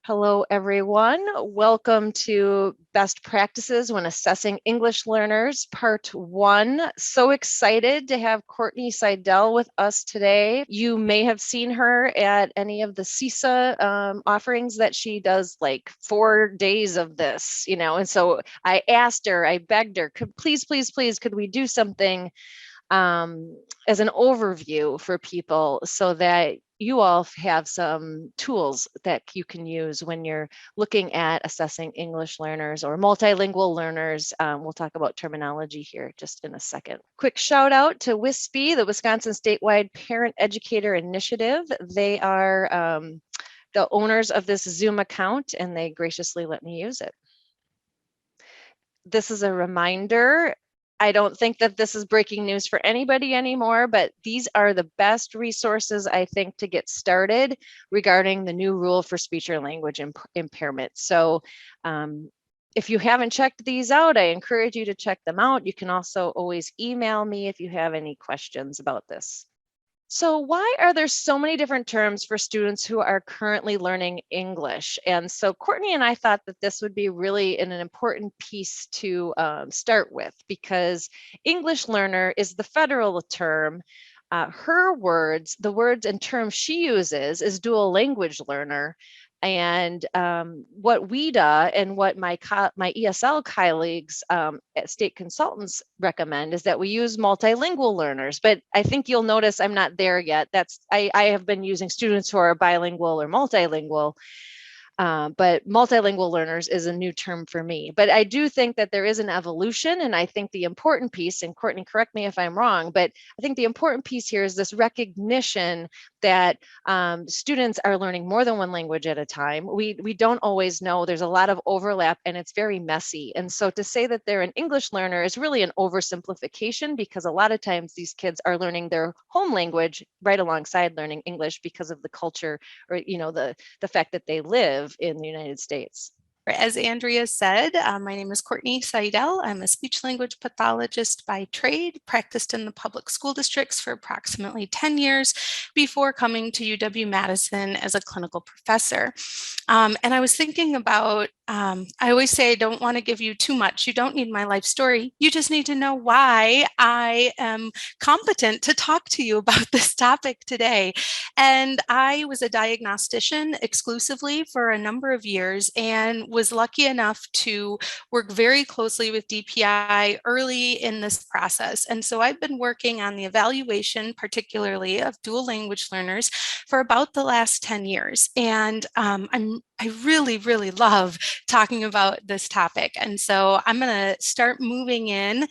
Hello, everyone. Welcome to Best Practices when Assessing English Learners, Part 1. So excited to have Courtney Seidel with us today. You may have seen her at any of the CISA offerings that she does, like 4 days of this, and so I asked her, I begged her, please, could we do something as an overview for people so that you all have some tools that you can use when you're looking at assessing English learners or multilingual learners. We'll talk about terminology here just in a second. Quick shout out to WISPE, the Wisconsin Statewide Parent Educator Initiative. They are the owners of this Zoom account, and they graciously let me use it. This is a reminder. I don't think that this is breaking news for anybody anymore, but these are the best resources, I think, to get started regarding the new rule for speech or language impairment. So if you haven't checked these out, I encourage you to check them out. You can also always email me if you have any questions about this. So why are there so many different terms for students who are currently learning English? And so Courtney and I thought that this would be really an important piece to start with, because English learner is the federal term. Her words, the words and terms she uses is dual language learner. And what WIDA and what my ESL colleagues at state consultants recommend is that we use multilingual learners. But I think you'll notice I'm not there yet. I have been using students who are bilingual or multilingual. But multilingual learners is a new term for me. But I do think that there is an evolution, and I think the important piece, and Courtney, correct me if I'm wrong, but I think the important piece here is this recognition that students are learning more than one language at a time. We don't always know. There's a lot of overlap, and it's very messy. And so to say that they're an English learner is really an oversimplification, because a lot of times these kids are learning their home language right alongside learning English because of the culture, or the fact that they live in the United States. As Andrea said, my name is Courtney Seidel. I'm a speech language pathologist by trade, practiced in the public school districts for approximately 10 years before coming to UW-Madison as a clinical professor. And I was thinking about, I always say I don't want to give you too much. You don't need my life story. You just need to know why I am competent to talk to you about this topic today. And I was a diagnostician exclusively for a number of years and was lucky enough to work very closely with DPI early in this process. And so I've been working on the evaluation, particularly of dual language learners, for about the last 10 years. And I really, really love talking about this topic. And so I'm going to start moving in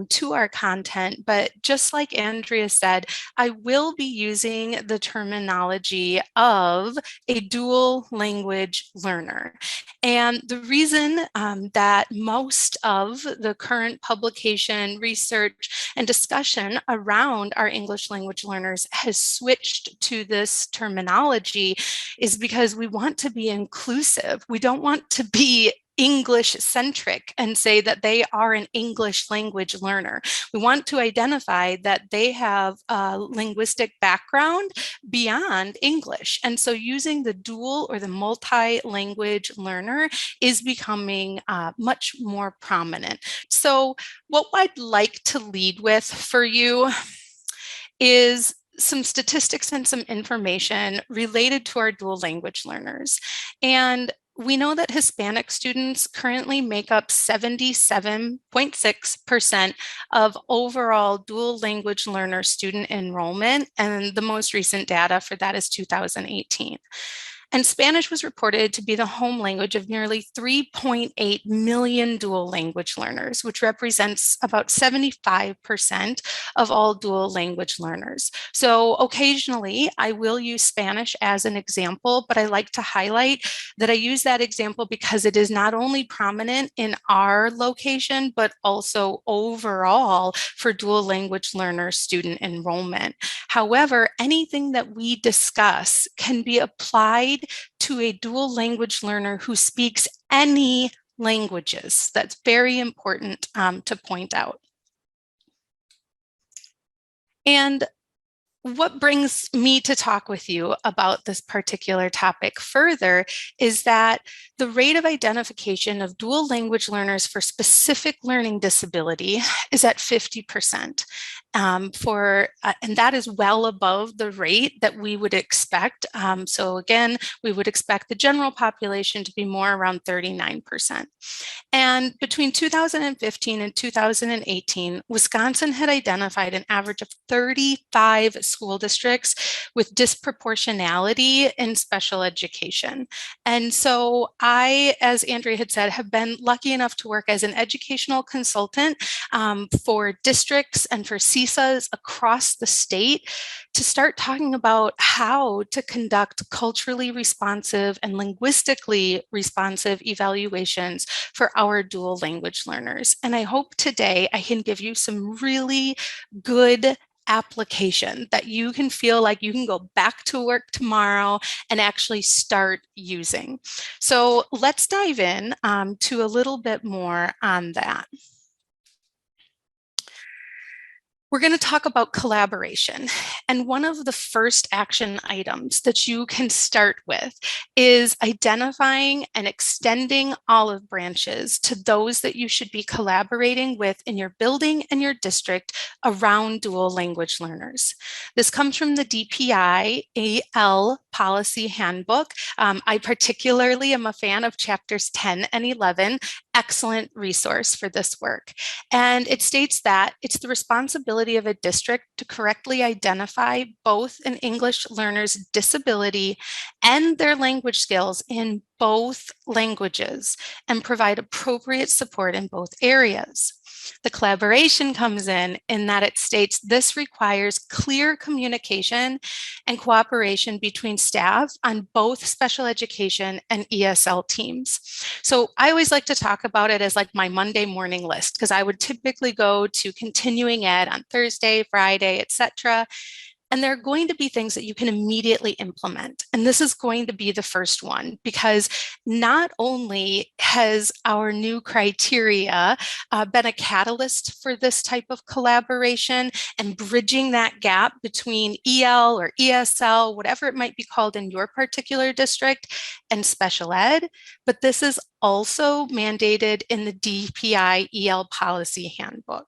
to our content. But just like Andrea said, I will be using the terminology of a dual language learner. And the reason that most of the current publication, research, and discussion around our English language learners has switched to this terminology is because we want to be inclusive. We don't want to be English centric and say that they are an English language learner. We want to identify that they have a linguistic background beyond English. And so using the dual or the multi-language learner is becoming much more prominent. So what I'd like to lead with for you is some statistics and some information related to our dual language learners. And we know that Hispanic students currently make up 77.6% of overall dual language learner student enrollment, and the most recent data for that is 2018. And Spanish was reported to be the home language of nearly 3.8 million dual language learners, which represents about 75% of all dual language learners. So occasionally I will use Spanish as an example, but I like to highlight that I use that example because it is not only prominent in our location, but also overall for dual language learner student enrollment. However, anything that we discuss can be applied to a dual language learner who speaks any languages. That's very important to point out. And What brings me to talk with you about this particular topic further is that the rate of identification of dual language learners for specific learning disability is at 50%. And that is well above the rate that we would expect. So again, we would expect the general population to be more around 39%. And between 2015 and 2018, Wisconsin had identified an average of 35 school districts with disproportionality in special education. And so I, as Andrea had said, have been lucky enough to work as an educational consultant for districts and for CISAs across the state to start talking about how to conduct culturally responsive and linguistically responsive evaluations for our dual language learners. And I hope today I can give you some really good application that you can feel like you can go back to work tomorrow and actually start using. So let's dive in to a little bit more on that. We're going to talk about collaboration. And one of the first action items that you can start with is identifying and extending olive branches to those that you should be collaborating with in your building and your district around dual language learners. This comes from the DPI AL policy handbook. I particularly am a fan of chapters 10 and 11. Excellent resource for this work. And it states that it's the responsibility of a district to correctly identify both an English learner's disability and their language skills in both languages and provide appropriate support in both areas. The collaboration comes in that it states this requires clear communication and cooperation between staff on both special education and ESL teams. So I always like to talk about it as like my Monday morning list, because I would typically go to continuing ed on Thursday, Friday, etc. And there are going to be things that you can immediately implement. And this is going to be the first one, because not only has our new criteria been a catalyst for this type of collaboration and bridging that gap between EL or ESL, whatever it might be called in your particular district, and special ed, but this is also mandated in the DPI EL policy handbook.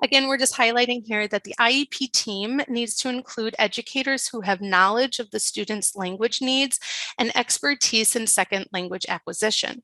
Again, we're just highlighting here that the IEP team needs to include educators who have knowledge of the student's language needs and expertise in second language acquisition.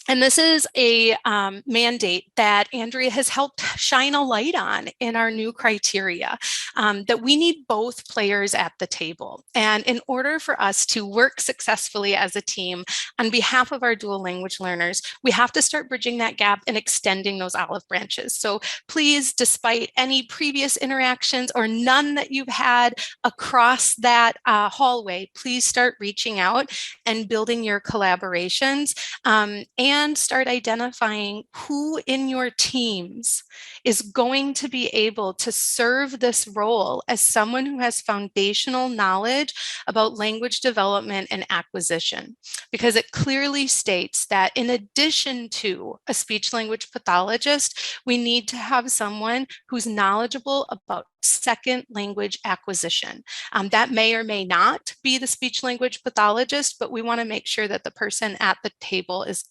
And this is a mandate that Andrea has helped shine a light on in our new criteria, that we need both players at the table. And in order for us to work successfully as a team on behalf of our dual language learners, we have to start bridging that gap and extending those olive branches. So please, despite any previous interactions or none that you've had across that hallway, please start reaching out and building your collaborations, and start identifying who in your teams is going to be able to serve this role as someone who has foundational knowledge about language development and acquisition, because it clearly states that in addition to a speech language pathologist, we need to have someone who's knowledgeable about second language acquisition. That may or may not be the speech language pathologist, but we want to make sure that the person at the table is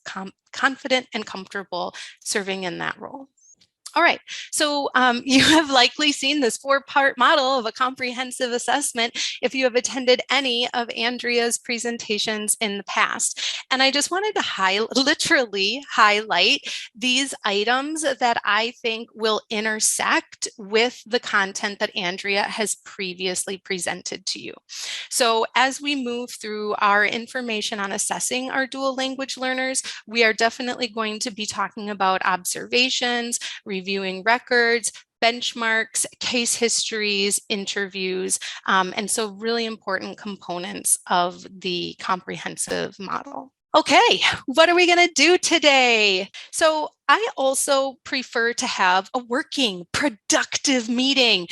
confident and comfortable serving in that role. All right, so you have likely seen this 4-part model of a comprehensive assessment if you have attended any of Andrea's presentations in the past. And I just wanted to literally highlight these items that I think will intersect with the content that Andrea has previously presented to you. So as we move through our information on assessing our dual language learners, we are definitely going to be talking about observations, reviewing records, benchmarks, case histories, interviews, and so really important components of the comprehensive model. Okay, what are we going to do today? So I also prefer to have a working, productive meeting.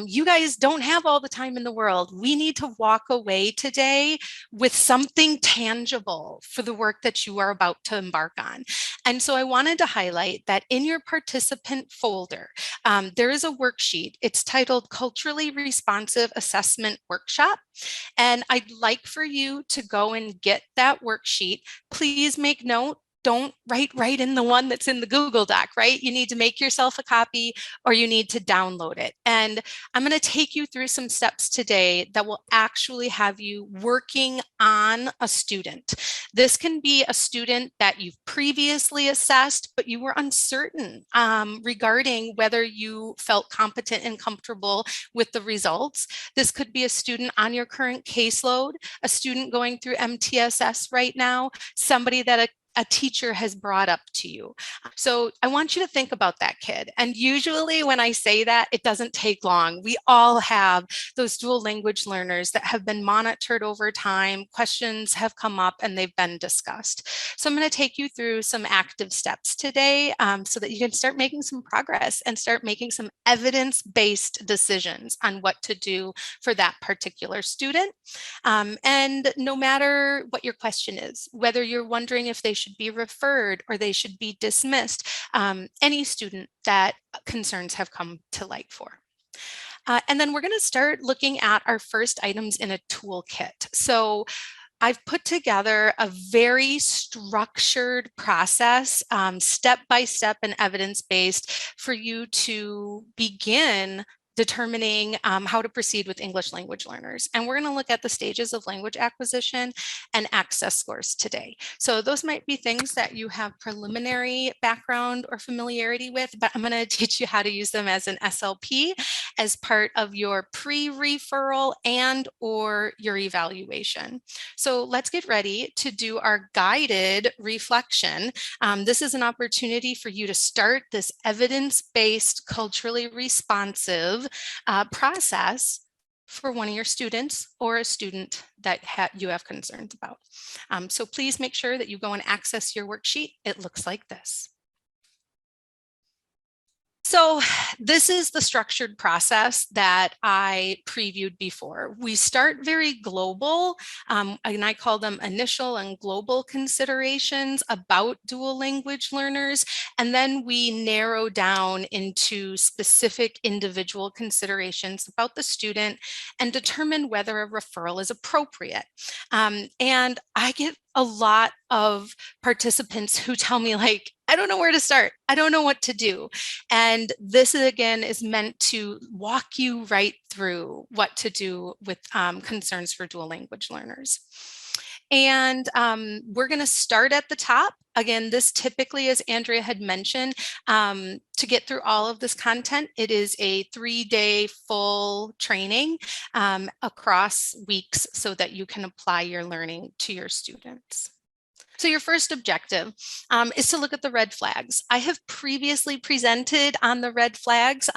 You guys don't have all the time in the world. We need to walk away today with something tangible for the work that you are about to embark on. And so I wanted to highlight that in your participant folder, there is a worksheet. It's titled Culturally Responsive Assessment Workshop. And I'd like for you to go and get that worksheet. Please make note, don't write right in the one that's in the Google Doc, right? You need to make yourself a copy or you need to download it. And I'm going to take you through some steps today that will actually have you working on a student. This can be a student that you've previously assessed, but you were uncertain regarding whether you felt competent and comfortable with the results. This could be a student on your current caseload, a student going through MTSS right now, somebody that a teacher has brought up to you. So I want you to think about that kid. And usually when I say that, it doesn't take long. We all have those dual language learners that have been monitored over time. Questions have come up and they've been discussed. So I'm going to take you through some active steps today so that you can start making some progress and start making some evidence-based decisions on what to do for that particular student. And no matter what your question is, whether you're wondering if they should be referred or they should be dismissed, any student that concerns have come to light for. And then we're going to start looking at our first items in a toolkit. So I've put together a very structured process, step by step and evidence-based, for you to begin determining how to proceed with English language learners. And we're going to look at the stages of language acquisition and access scores today. So those might be things that you have preliminary background or familiarity with, but I'm going to teach you how to use them as an SLP as part of your pre-referral and or your evaluation. So let's get ready to do our guided reflection. This is an opportunity for you to start this evidence-based, culturally responsive process for one of your students or a student that you have concerns about. So please make sure that you go and access your worksheet. It looks like this. So this is the structured process that I previewed before. We start very global, and I call them initial and global considerations about dual language learners, and then we narrow down into specific individual considerations about the student and determine whether a referral is appropriate. And I get a lot of participants who tell me, like, I don't know where to start. I don't know what to do. And this again is meant to walk you right through what to do with concerns for dual language learners. And we're going to start at the top. Again, this typically, as Andrea had mentioned, to get through all of this content, it is a 3-day full training across weeks so that you can apply your learning to your students. So your first objective is to look at the red flags. I have previously presented on the red flags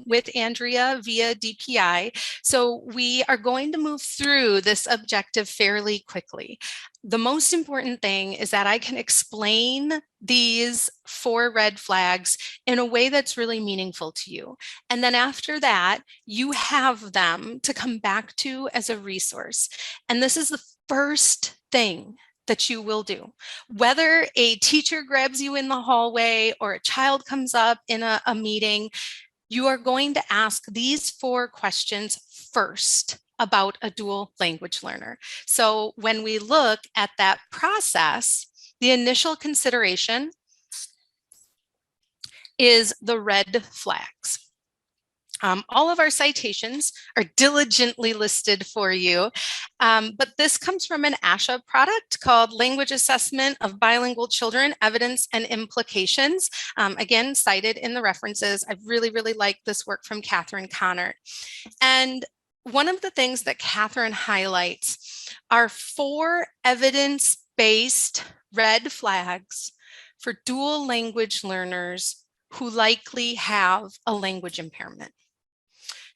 with Andrea via DPI. So we are going to move through this objective fairly quickly. The most important thing is that I can explain these 4 red flags in a way that's really meaningful to you. And then after that, you have them to come back to as a resource. And this is the first thing that you will do. Whether a teacher grabs you in the hallway or a child comes up in a meeting, you are going to ask these 4 questions first about a dual language learner. So when we look at that process, the initial consideration is the red flags. All of our citations are diligently listed for you, but this comes from an ASHA product called Language Assessment of Bilingual Children, Evidence and Implications. Again, cited in the references. I really, really like this work from Catherine Connert. And one of the things that Catherine highlights are 4 evidence-based red flags for dual language learners who likely have a language impairment.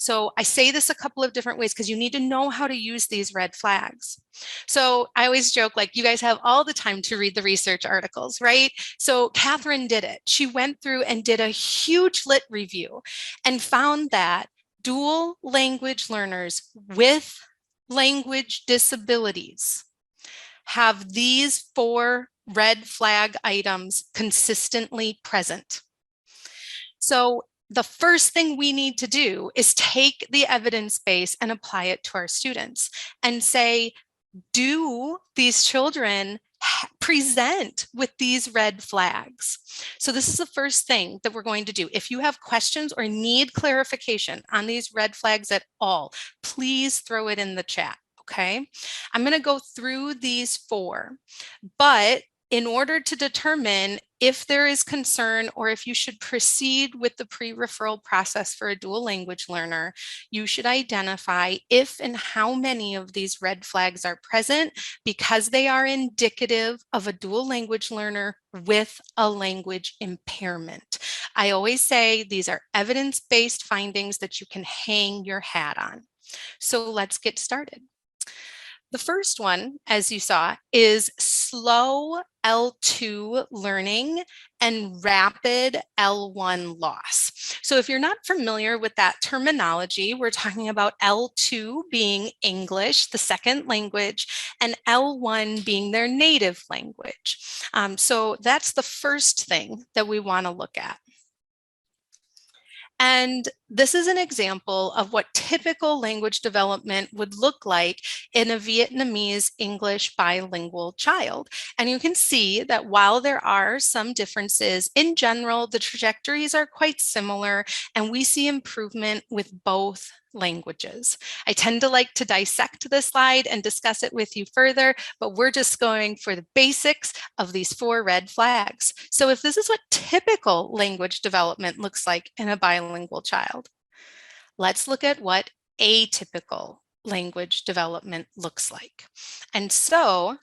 So I say this a couple of different ways because you need to know how to use these red flags. So I always joke, like, you guys have all the time to read the research articles, right? So Catherine did it. She went through and did a huge lit review and found that dual language learners with language disabilities have these 4 red flag items consistently present. So the first thing we need to do is take the evidence base and apply it to our students and say, do these children present with these red flags? So this is the first thing that we're going to do. If you have questions or need clarification on these red flags at all, please throw it in the chat. Okay, I'm going to go through these 4, but in order to determine if there is concern or if you should proceed with the pre-referral process for a dual language learner, you should identify if and how many of these red flags are present, because they are indicative of a dual language learner with a language impairment. I always say these are evidence-based findings that you can hang your hat on. So let's get started. The first one, as you saw, is slow L2 learning and rapid L1 loss. So if you're not familiar with that terminology, we're talking about L2 being English, the second language, and L1 being their native language. So that's the first thing that we want to look at. And this is an example of what typical language development would look like in a Vietnamese English bilingual child. And you can see that while there are some differences, in general, the trajectories are quite similar, and we see improvement with both languages. I tend to like to dissect this slide and discuss it with you further, but we're just going for the basics of these 4 red flags. So if this is what typical language development looks like in a bilingual child, let's look at what atypical language development looks like. And so,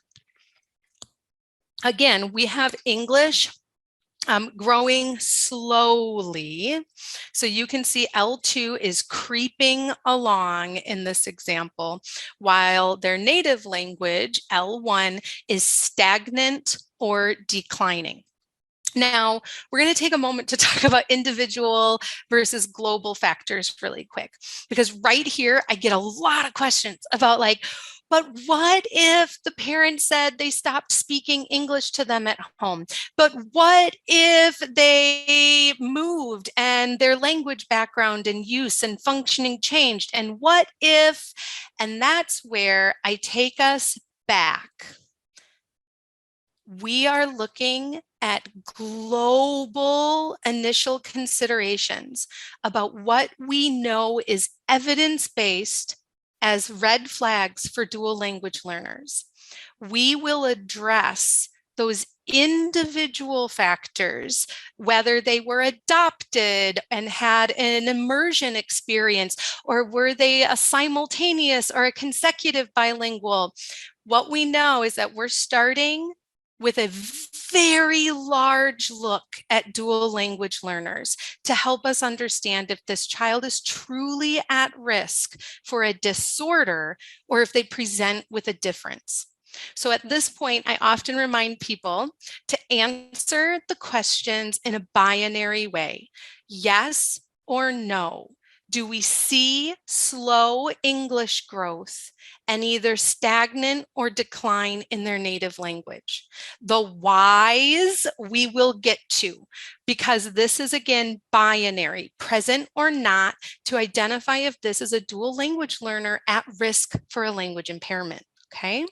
again, we have English growing slowly. So you can see L2 is creeping along in this example, while their native language, L1, is stagnant or declining. Now, we're going to take a moment to talk about individual versus global factors really quick, because right here, I get a lot of questions about, like, but what if the parents said they stopped speaking English to them at home? But what if they moved and their language background and use and functioning changed? And what if, and that's where I take us back. We are looking at global initial considerations about what we know is evidence-based as red flags for dual language learners. We will address those individual factors, whether they were adopted and had an immersion experience, or were they a simultaneous or a consecutive bilingual. What we know is that we're starting with a very large look at dual language learners to help us understand if this child is truly at risk for a disorder or if they present with a difference. So at this point, I often remind people to answer the questions in a binary way: yes or no. Do we see slow English growth and either stagnant or decline in their native language? The whys we will get to, because this is, again, binary, present or not, to identify if this is a dual language learner at risk for a language impairment, okay?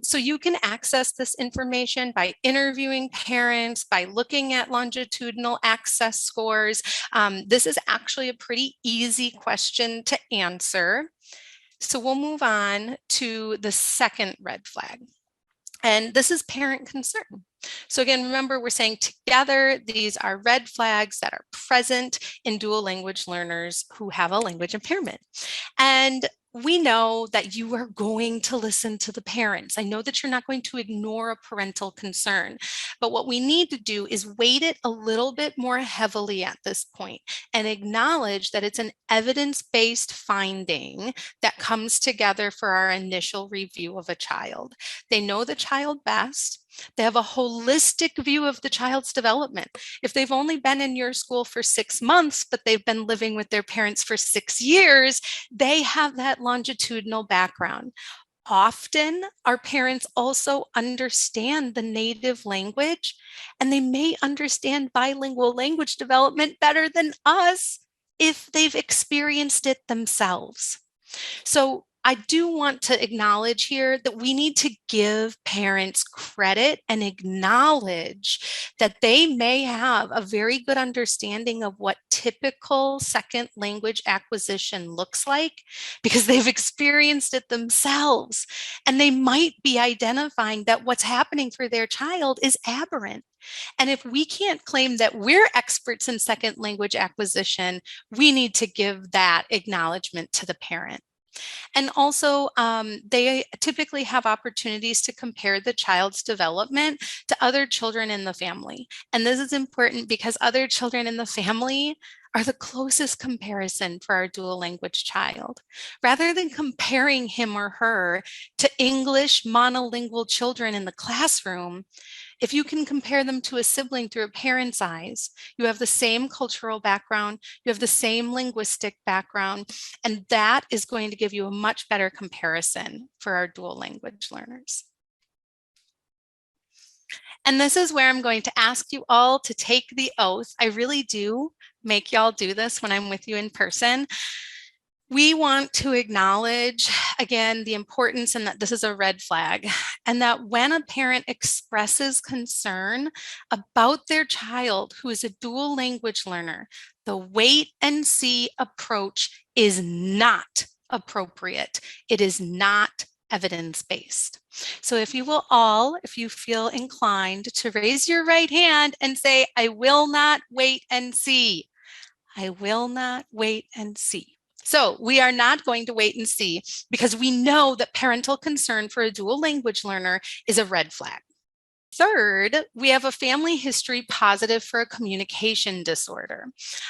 So you can access this information by interviewing parents, by looking at longitudinal access scores. This is actually a pretty easy question to answer. So we'll move on to the second red flag. And this is parent concern. So again, remember, we're saying together, these are red flags that are present in dual language learners who have a language impairment. And we know that you are going to listen to the parents. I know that you're not going to ignore a parental concern, but what we need to do is weight it a little bit more heavily at this point and acknowledge that it's an evidence-based finding that comes together for our initial review of a child. They know the child best. They have a holistic view of the child's development. If they've only been in your school for 6 months, but they've been living with their parents for 6 years, they have that longitudinal background. Often, our parents also understand the native language, and they may understand bilingual language development better than us if they've experienced it themselves. So I do want to acknowledge here that we need to give parents credit and acknowledge that they may have a very good understanding of what typical second language acquisition looks like because they've experienced it themselves. And they might be identifying that what's happening for their child is aberrant. And if we can't claim that we're experts in second language acquisition, we need to give that acknowledgement to the parent. And also, they typically have opportunities to compare the child's development to other children in the family. And this is important because other children in the family are the closest comparison for our dual language child. Rather than comparing him or her to English monolingual children in the classroom, if you can compare them to a sibling through a parent's eyes, you have the same cultural background, you have the same linguistic background, and that is going to give you a much better comparison for our dual language learners. And this is where I'm going to ask you all to take the oath. I really do make y'all do this when I'm with you in person. We want to acknowledge, again, the importance and that this is a red flag, and that when a parent expresses concern about their child who is a dual language learner, the wait and see approach is not appropriate. It is not evidence-based. So if you will all, if you feel inclined to raise your right hand and say, I will not wait and see. I will not wait and see. So we are not going to wait and see because we know that parental concern for a dual language learner is a red flag. Third, we have a family history positive for a communication disorder.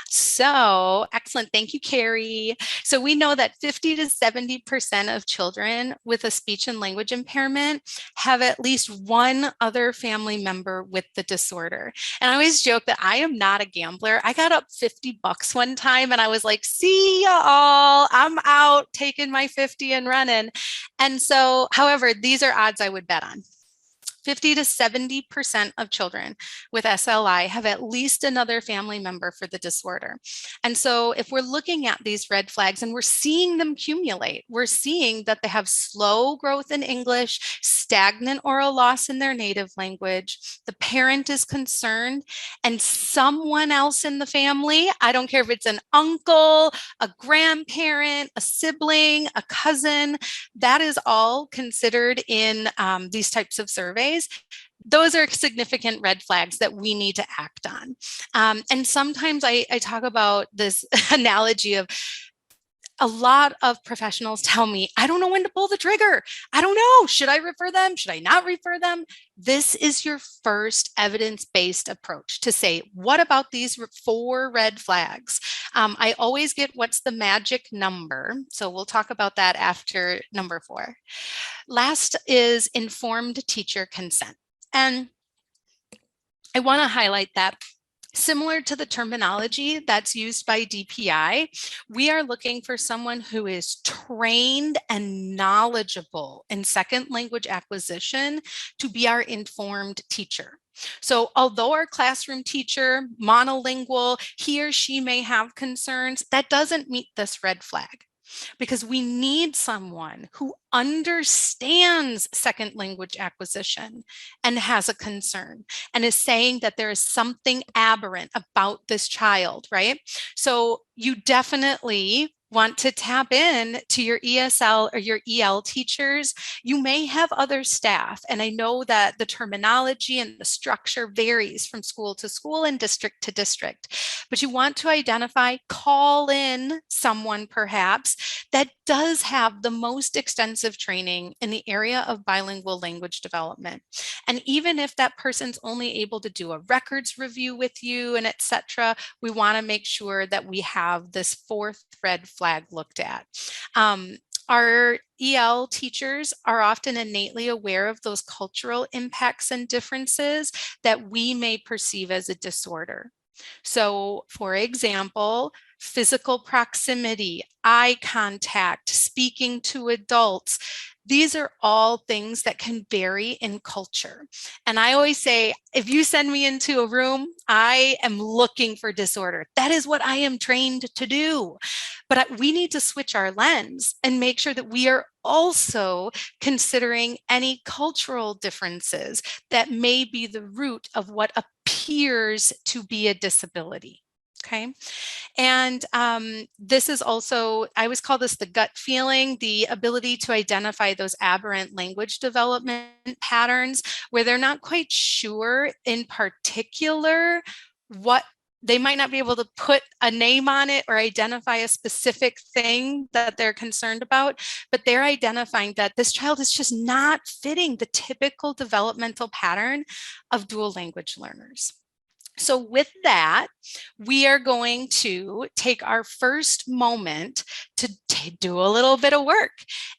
So excellent. Thank you, Carrie. So we know that 50 to 70% of children with a speech and language impairment have at least one other family member with the disorder. And I always joke that I am not a gambler. I got up $50 one time and I was like, see y'all, I'm out taking my 50 and running. And so, however, these are odds I would bet on. 50 to 70% of children with SLI have at least another family member for the disorder. And so if we're looking at these red flags and we're seeing them accumulate, we're seeing that they have slow growth in English, stagnant oral loss in their native language, the parent is concerned, and someone else in the family, I don't care if it's an uncle, a grandparent, a sibling, a cousin, that is all considered in these types of surveys. Those are significant red flags that we need to act on. And sometimes I talk about this analogy of a lot of professionals tell me, I don't know when to pull the trigger. I don't know. Should I refer them? Should I not refer them? This is your first evidence-based approach to say, what about these 4 red flags? I always get what's the magic number. So we'll talk about that after number 4. Last is informed teacher consent. And I want to highlight that similar to the terminology that's used by DPI, we are looking for someone who is trained and knowledgeable in second language acquisition to be our informed teacher. So although our classroom teacher, monolingual, he or she may have concerns, that doesn't meet this red flag. Because we need someone who understands second language acquisition and has a concern and is saying that there is something aberrant about this child, right? So you definitely want to tap in to your ESL or your EL teachers. You may have other staff, and I know that the terminology and the structure varies from school to school and district to district, but you want to identify, call in someone perhaps that does have the most extensive training in the area of bilingual language development. And even if that person's only able to do a records review with you and etc., we want to make sure that we have this fourth red flag looked at. Our EL teachers are often innately aware of those cultural impacts and differences that we may perceive as a disorder. So, for example, physical proximity, eye contact, speaking to adults, these are all things that can vary in culture. And I always say, if you send me into a room, I am looking for disorder. That is what I am trained to do. But we need to switch our lens and make sure that we are also considering any cultural differences that may be the root of what appears to be a disability. Okay. And this is also, I always call this the gut feeling, the ability to identify those aberrant language development patterns where they're not quite sure in particular what they might not be able to put a name on it or identify a specific thing that they're concerned about, but they're identifying that this child is just not fitting the typical developmental pattern of dual language learners. So with that, we are going to take our first moment to do a little bit of work.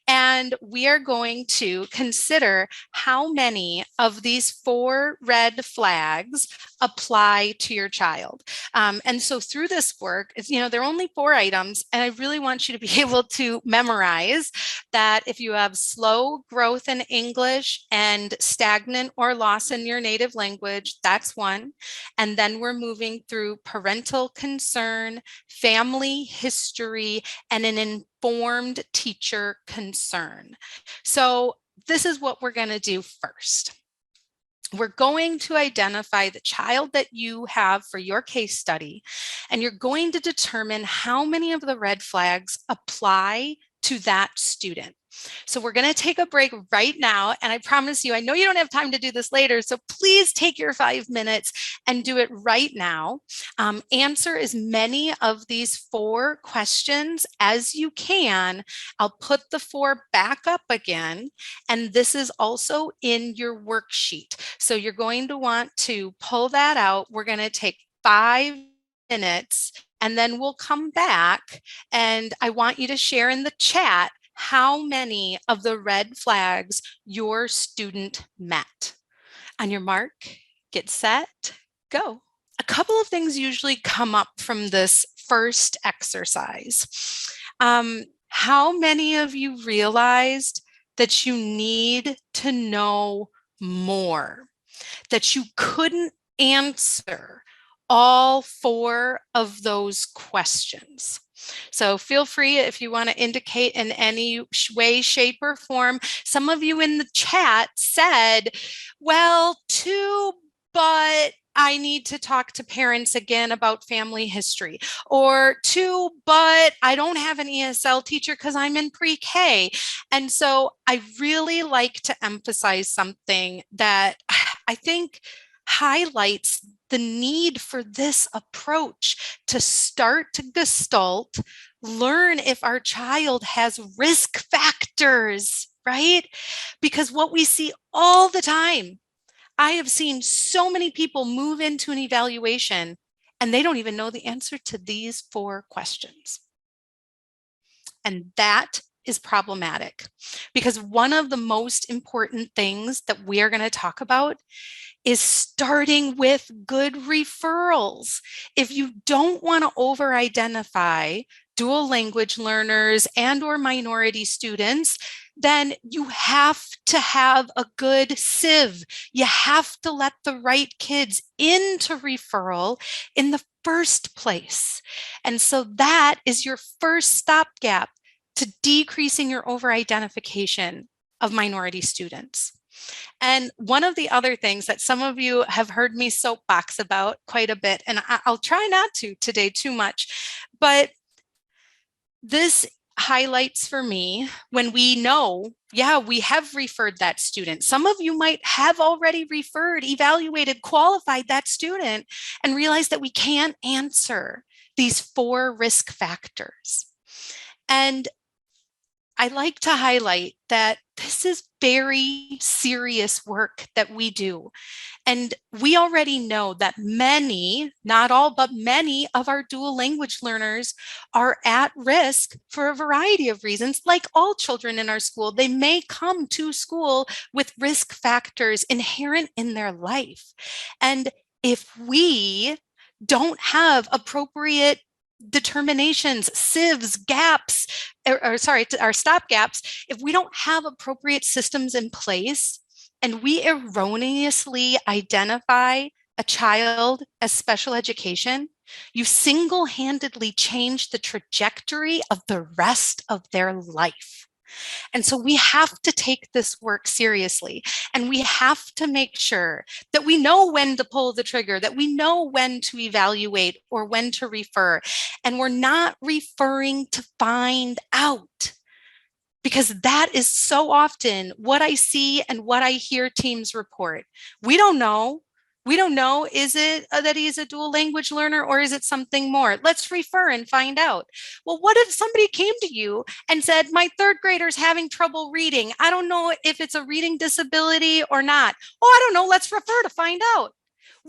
And we are going to consider how many of these 4 red flags apply to your child. And so through this work, there are only 4 items, and I really want you to be able to memorize that if you have slow growth in English and stagnant or loss in your native language, that's 1. And then we're moving through parental concern, family history, and an informed teacher concern. So this is what we're going to do first. We're going to identify the child that you have for your case study, and you're going to determine how many of the red flags apply to that student. So we're going to take a break right now. And I promise you, I know you don't have time to do this later, so please take your 5 minutes and do it right now. Answer as many of these 4 questions as you can. I'll put the 4 back up again. And this is also in your worksheet. So you're going to want to pull that out. We're going to take 5 minutes, and then we'll come back. And I want you to share in the chat how many of the red flags your student met. On your mark, get set, go. A couple of things usually come up from this first exercise. How many of you realized that you need to know more, that you couldn't answer all 4 of those questions? So feel free if you want to indicate in any way, shape, or form. Some of you in the chat said, well, 2, but I need to talk to parents again about family history. Or 2, but I don't have an ESL teacher because I'm in pre-K. And so I really like to emphasize something that I think highlights the need for this approach to start to gestalt, learn if our child has risk factors, right? Because what we see all the time, I have seen so many people move into an evaluation and they don't even know the answer to these 4 questions. And that is problematic because one of the most important things that we are going to talk about is starting with good referrals. If you don't want to over-identify dual language learners and or minority students, then you have to have a good sieve. You have to let the right kids into referral in the first place. And so that is your first stopgap to decreasing your over-identification of minority students. And one of the other things that some of you have heard me soapbox about quite a bit, and I'll try not to today too much, but This highlights for me when we know, yeah, we have referred that student. Some of you might have already referred, evaluated, qualified that student, and realize that we can't answer these 4 risk factors. And I like to highlight that this is very serious work that we do. And we already know that many, not all, but many of our dual language learners are at risk for a variety of reasons. Like all children in our school, they may come to school with risk factors inherent in their life. And if we don't have appropriate determinations, sieves, gaps, our stop gaps, if we don't have appropriate systems in place and we erroneously identify a child as special education, you single-handedly change the trajectory of the rest of their life. And so we have to take this work seriously, and we have to make sure that we know when to pull the trigger, that we know when to evaluate or when to refer. And we're not referring to find out, because that is so often what I see and what I hear teams report. We don't know. We don't know, is it that he's a dual language learner or is it something more? Let's refer and find out. Well, what if somebody came to you and said, my 3rd grader's having trouble reading. I don't know if it's a reading disability or not. Oh, I don't know. Let's refer to find out.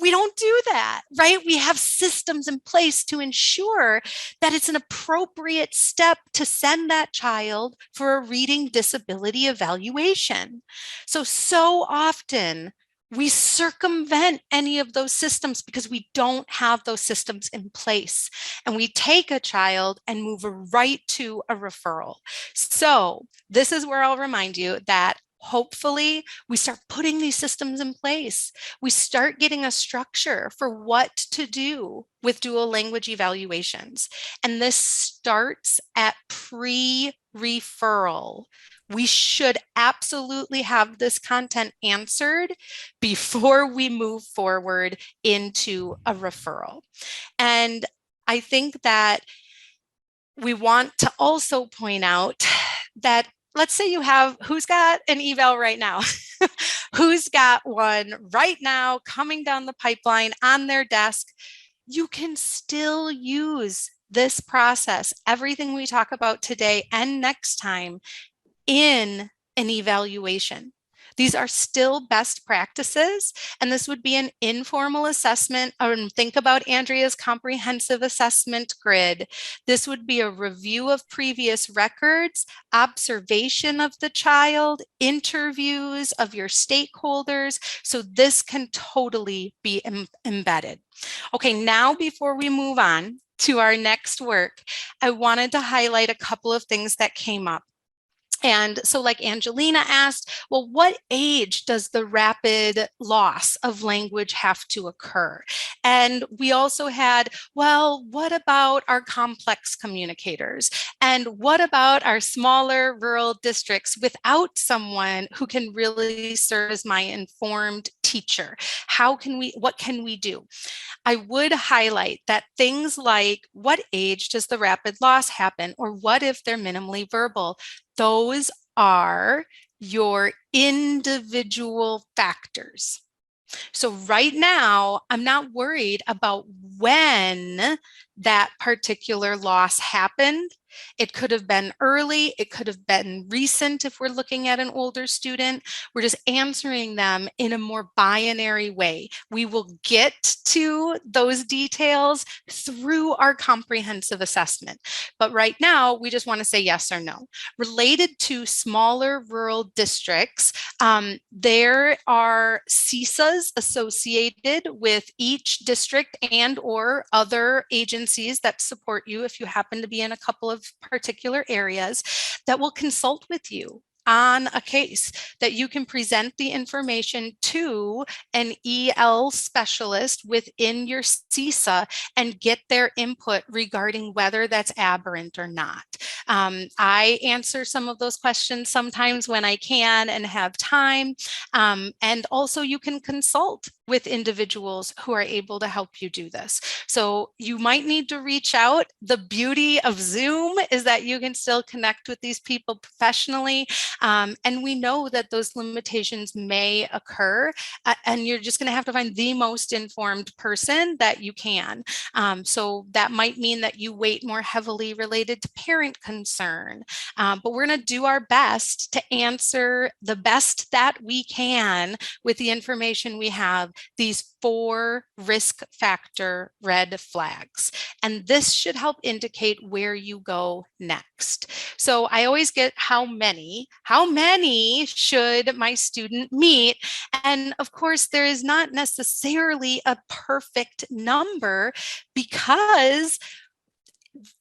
We don't do that, right? We have systems in place to ensure that it's an appropriate step to send that child for a reading disability evaluation. So often we circumvent any of those systems because we don't have those systems in place. And we take a child and move right to a referral. So this is where I'll remind you that hopefully we start putting these systems in place. We start getting a structure for what to do with dual language evaluations. And this starts at pre-referral. We should absolutely have this content answered before we move forward into a referral. And I think that we want to also point out that, let's say you have, who's got an eval right now? Who's got one right now coming down the pipeline on their desk? You can still use this process, everything we talk about today and next time, in an evaluation. These are still best practices, and this would be an informal assessment. Think about Andrea's comprehensive assessment grid. This would be a review of previous records, observation of the child, interviews of your stakeholders. So this can totally be embedded. Okay, now before we move on to our next work, I wanted to highlight a couple of things that came up. And so like Angelina asked, well, what age does the rapid loss of language have to occur? And we also had, well, what about our complex communicators? And what about our smaller rural districts without someone who can really serve as my informed teacher? What can we do? I would highlight that things like what age does the rapid loss happen, or what if they're minimally verbal? Those are your individual factors. So right now, I'm not worried about when that particular loss happened. It could have been early, it could have been recent if we're looking at an older student. We're just answering them in a more binary way. We will get to those details through our comprehensive assessment. But right now, we just want to say yes or no. Related to smaller rural districts, there are CISAs associated with each district and or other agencies that support you if you happen to be in a couple of particular areas that will consult with you on a case, that you can present the information to an EL specialist within your CISA and get their input regarding whether that's aberrant or not. I answer some of those questions sometimes when I can and have time. And also you can consult with individuals who are able to help you do this. So you might need to reach out. The beauty of Zoom is that you can still connect with these people professionally. And we know that those limitations may occur, and you're just going to have to find the most informed person that you can. So that might mean that you weight more heavily related to parent concern. But we're going to do our best to answer the best that we can with the information we have, these 4 risk factor red flags. And this should help indicate where you go next. So I always get how many should my student meet? And of course, there is not necessarily a perfect number, because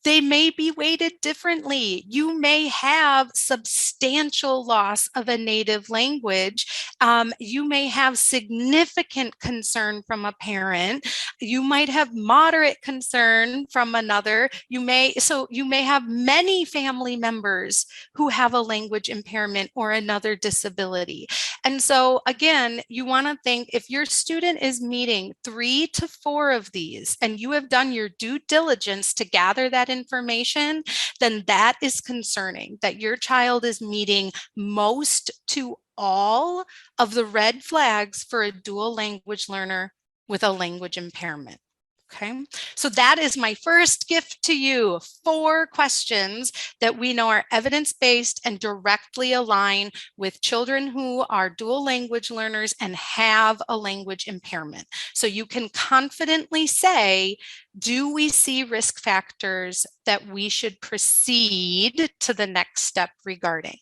they may be weighted differently. You may have substantial loss of a native language. You may have significant concern from a parent. You might have moderate concern from another. You may have many family members who have a language impairment or another disability. And so again, you want to think, if your student is meeting 3 to 4 of these and you have done your due diligence to gather that information, then that is concerning, that your child is meeting most to all of the red flags for a dual language learner with a language impairment. Okay, so that is my first gift to you: 4 questions that we know are evidence-based and directly align with children who are dual language learners and have a language impairment. So you can confidently say, do we see risk factors that we should proceed to the next step regarding?